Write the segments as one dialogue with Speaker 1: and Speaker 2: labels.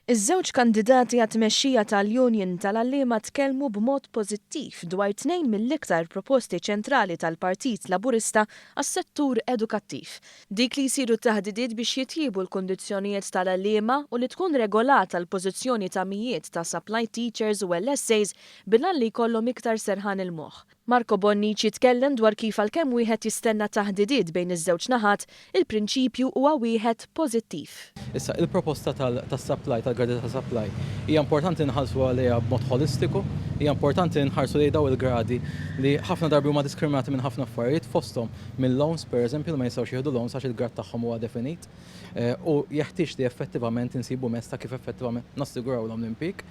Speaker 1: Iż-żewġ kandidati għat-tmexxija tal-Union tal-għalliema tkellmu b'mod pożittiv dwar tnejn mill-iktar proposti ċentrali tal-Partit Laburista għas-settur edukattiv. Dik li jsiru taħdidiet biex jitjiebu l-kundizzjonijiet tal-għalliema u li tkun regolata l-pożizzjoni ta' mijiet ta' supply teachers u LSAs billi jkollhom iktar serħan il-moħħ. Marco Bonnici tkellem dwar kif għalkemm wieħed jistenna taħdidiet bejn iż-żewġ naħat, il-prinċipju huwa wieħed pożittiv.
Speaker 2: Issa il-proposta tas-supply tal-garantit tas-supply hija importanti nħallsu għaliha b'mod holistiku, hija importanti nħarsu lejn daw il-gradi li ħafna darbi huma diskriminati minn ħafna affarijiet fosthom mill-loans pereżempju ma jistgħux jieħdu loans għax il-grad tagħhom huwa definit u jeħtieġ li effettivament insibu mezz ta' kif effettivament nassiguraw l-impik.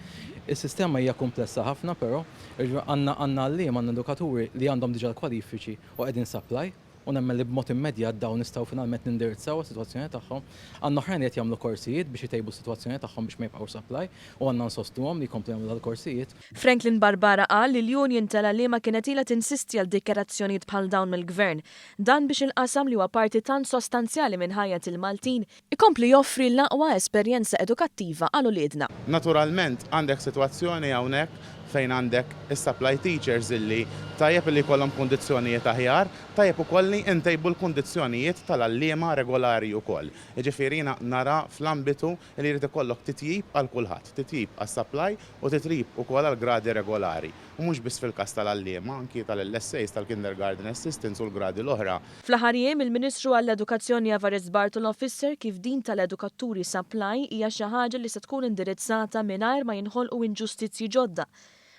Speaker 2: Is-sistema hija komplessa ħafna però għandna għalliem għandna edukaturi li għandhom diġà l-kwalifiċi u qegħdin supply u nemmen li b'mod immedjat dawn nistgħu finalment nindirizzaw is-sitwazzjoni tagħhom. Għandna oħrajn qed jagħmlu korsijiet biex jtejbu s-sitwazzjoni tagħhom biex ma jibqgħu supply u għandna nsostuhom li jkomplu jagħmlu dal-korsijiet.
Speaker 1: Franklin Barbara qal li l-Union tal-għalliema kienet ilha tinsisti għal dikjarazzjonijiet bħal dawn mill-Gvern. Dan biex il-qasam li huwa parti tant sostanzjali minn ħajja il-Maltin ikompli joffri l-aqwa esperjenza edukattiva għal uliedna.
Speaker 3: Naturalment għandek sitwazzjoni hawnhekk fejn għandek is-supply teachers illi tajjeb li jkollhom kundizzjonijiet aħjar, tajjeb ukoll li ntejbu l-kundizzjonijiet tal-għalliema regolari wkoll. Jiġifieri nara fl-ambitu li jrid ikollok titjib għal kulħadd, titjib għas-supply u titjib ukoll għal gradi regolari. U mhux biss fil-każ tal-għalliema, anki tal-LSAs tal-kindergarten assistants u l-gradi l-oħra.
Speaker 1: Fl-aħħar jiem il-Ministru għall-Edukazzjoni Avares Bartolo fisser kif din tal-edukaturi supply hija xi ħaġa li se tkun indirizzata mingħajr ma jinħolqu inġustizzji ġodda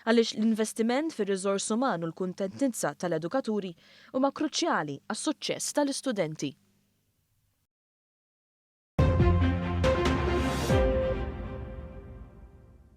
Speaker 1: għaliex l-investiment fir-riżors uman u l-kuntentizza tal-edukaturi huma kruċjali għas-suċċess tal-istudenti.